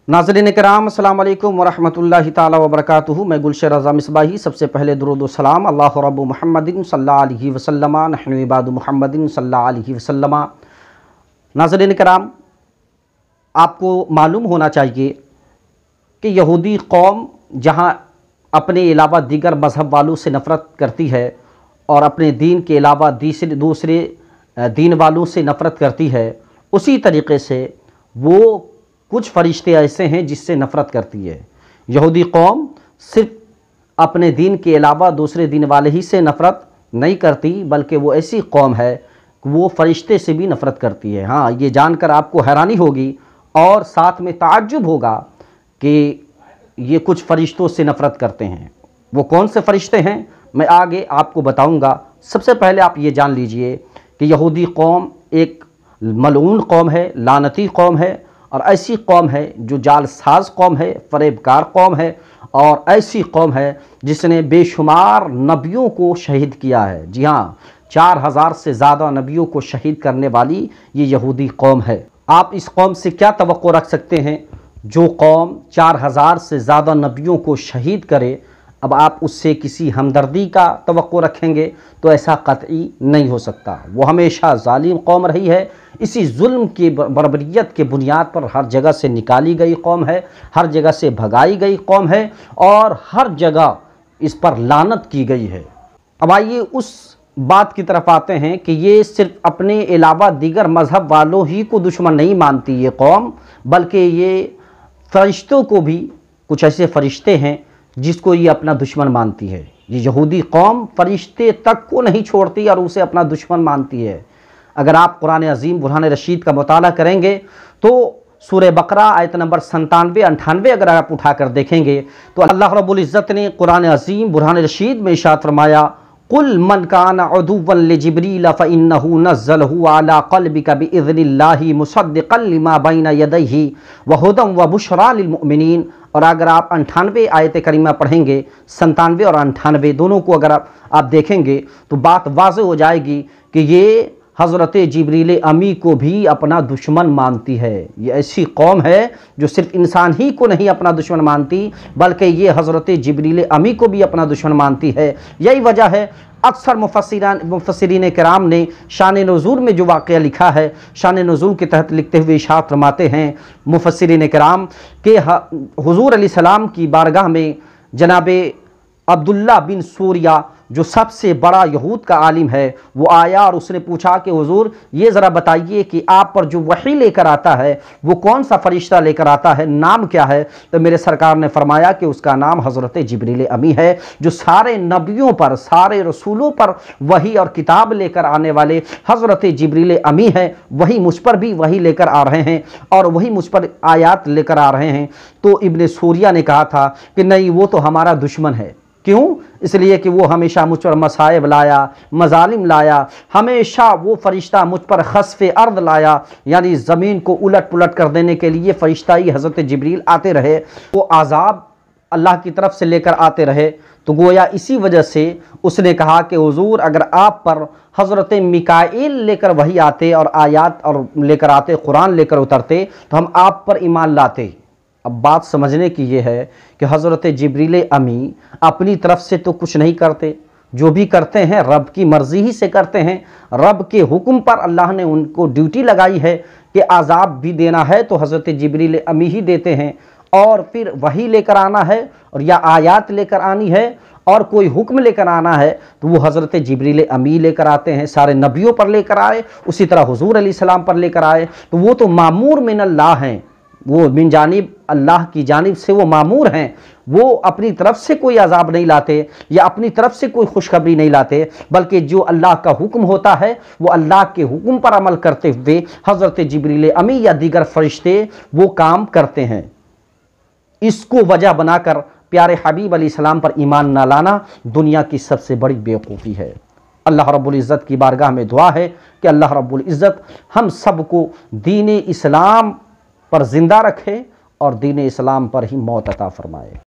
नाज़रीन किराम अस्सलाम वालेकुम वरहमतुल्लाहि ताला वबरकातुहू। मैं गुलशन रज़ा मिसबाही। सबसे पहले दुरूद व सलाम अल्लाह रब्बु मुहम्मदिन सल्लल्लाहु अलैहि वसल्लम नहनु इबादु मुहम्मदिन सल्लल्लाहु अलैहि वसल्लम। नाज़रीन किराम, आपको मालूम होना चाहिए कि यहूदी कौम जहाँ अपने अलावा दीगर मज़हब वालों से नफ़रत करती है और अपने दीन के अलावा दूसरे दीन वालों से नफ़रत करती है, उसी तरीक़े से वो कुछ फ़रिश्ते ऐसे हैं जिससे नफ़रत करती है। यहूदी कौम सिर्फ अपने दीन के अलावा दूसरे दीन वाले ही से नफ़रत नहीं करती, बल्कि वो ऐसी कौम है कि वो फ़रिश्ते से भी नफ़रत करती है। हाँ, ये जानकर आपको हैरानी होगी और साथ में ताज्जुब होगा कि ये कुछ फ़रिश्तों से नफ़रत करते हैं। वो कौन से फ़रिश्ते हैं, मैं आगे आपको बताऊंगा। सबसे पहले आप ये जान लीजिए कि यहूदी कौम एक मलऊन कौम है, लानती कौम है, और ऐसी कौम है जो जालसाज कौम है, फरेबकार कौम है, और ऐसी कौम है जिसने बेशुमार नबियों को शहीद किया है। जी हाँ, 4000 से ज़्यादा नबियों को शहीद करने वाली ये यहूदी कौम है। आप इस कौम से क्या तवक्को रख सकते हैं जो कौम 4000 से ज़्यादा नबियों को शहीद करे? अब आप उससे किसी हमदर्दी का तवक्को रखेंगे तो ऐसा कतई नहीं हो सकता। वो हमेशा जालिम कौम रही है। इसी जुल्म की बर्बरियत के बुनियाद पर हर जगह से निकाली गई कौम है, हर जगह से भगाई गई कौम है, और हर जगह इस पर लानत की गई है। अब आइए उस बात की तरफ आते हैं कि ये सिर्फ अपने अलावा दीगर मज़हब वालों ही को दुश्मन नहीं मानती ये कौम, बल्कि ये फ़रिश्तों को भी, कुछ ऐसे फ़रिश्ते हैं जिसको ये अपना दुश्मन मानती है। ये यहूदी कौम फ़रिश्ते तक को नहीं छोड़ती और उसे अपना दुश्मन मानती है। अगर आप कुरान अज़ीम बुरहान रशीद का मुताला करेंगे तो सूरह बकरा आयत नंबर 97-98 अगर आप उठाकर देखेंगे तो अल्लाह रब्बुल इज़्ज़त ने कुरान अज़ीम बुरहान रशीद में इरशाद फरमाया, कुल मन काना अदुव्वन लिजिब्रील फ़इन्नहु नज़्ज़लहु अला क़ल्बिका बिइज़्निल्लाहि मुसद्दिक़न लिमा बैना यदैहि व हुदन व बुशरा लिलमुमिनीन। और अगर आप 98 आयत करीमा पढ़ेंगे, 97 और 98 दोनों को अगर आप देखेंगे तो बात वाज़ेह हो जाएगी कि ये हज़रत जिब्रील अमी को भी अपना दुश्मन मानती है। ये ऐसी कौम है जो सिर्फ इंसान ही को नहीं अपना दुश्मन मानती, बल्कि ये हज़रत जिब्रील अमी को भी अपना दुश्मन मानती है। यही वजह है अक्सर मुफस्सिरीन किराम ने शान नुज़ूल में जो वाक़या लिखा है, शान नुज़ूल के तहत लिखते हुए इरशाद फरमाते हैं मुफस्सिरीन किराम के हुज़ूर अलैहिस्सलाम की बारगाह में जनाबे अब्दुल्ला बिन सूरिया जो सबसे बड़ा यहूद का आलिम है, वो आया और उसने पूछा कि हुज़ूर ये ज़रा बताइए कि आप पर जो वही लेकर आता है वो कौन सा फ़रिश्ता लेकर आता है, नाम क्या है? तो मेरे सरकार ने फरमाया कि उसका नाम हज़रत जिब्रील अमी है, जो सारे नबियों पर, सारे रसूलों पर वही और किताब लेकर आने वाले हज़रत जिब्रील अमी है। वही मुझ पर भी वही लेकर आ रहे हैं और वही मुझ पर आयात लेकर आ रहे हैं। तो इब्न सूरिया ने कहा था कि नहीं, वो तो हमारा दुश्मन है। क्यों? इसलिए कि वो हमेशा मुझ पर मसाइब लाया, मजालिम लाया, हमेशा वो फ़रिश्ता मुझ पर खस्फ़े अर्द लाया, यानी ज़मीन को उलट पुलट कर देने के लिए फ़रिश्ता ही हज़रत जिब्रील आते रहे, वो आज़ाब अल्लाह की तरफ से लेकर आते रहे। तो गोया इसी वजह से उसने कहा कि हुज़ूर अगर आप पर हज़रत मिकाईल लेकर वही आते और आयात और लेकर आते, कुरान लेकर उतरते, तो हम आप पर ईमान लाते। अब बात समझने की ये है कि हज़रत जिब्रील अमी अपनी तरफ से तो कुछ नहीं करते, जो भी करते हैं रब की मर्ज़ी ही से करते हैं। रब के हुक्म पर अल्लाह ने उनको ड्यूटी लगाई है कि आज़ाब भी देना है तो हज़रत जिब्रील अमी ही देते हैं, और फिर वही लेकर आना है और या आयात लेकर आनी है और कोई हुक्म लेकर आना है तो वो हज़रत जिब्रील अमी लेकर आते हैं। सारे नबियों पर लेकर आए, उसी तरह हुज़ूर अलैहिस्सलाम पर लेकर आए। तो वो तो मामूर मिन अल्लाह हैं, वो मिन जानिब अल्लाह की जानिब से वो मामूर हैं। वो अपनी तरफ से कोई अजाब नहीं लाते या अपनी तरफ से कोई खुशखबरी नहीं लाते, बल्कि जो अल्लाह का हुक्म होता है वो अल्लाह के हुक्म पर अमल करते हुए हज़रत जिब्रील अमी या दीगर फ़रिश्ते वो काम करते हैं। इसको वजह बनाकर प्यारे हबीब अलैहिस्सलाम पर ईमान न लाना दुनिया की सबसे बड़ी बेवकूफ़ी है। अल्लाह रब्बुल इज़्ज़त की बारगाह में दुआ है कि अल्लाह रब्बुल इज़्ज़त हम सबको दीन इस्लाम पर ज़िंदा रखे और दीन इस्लाम पर ही मौत अता फ़रमाए।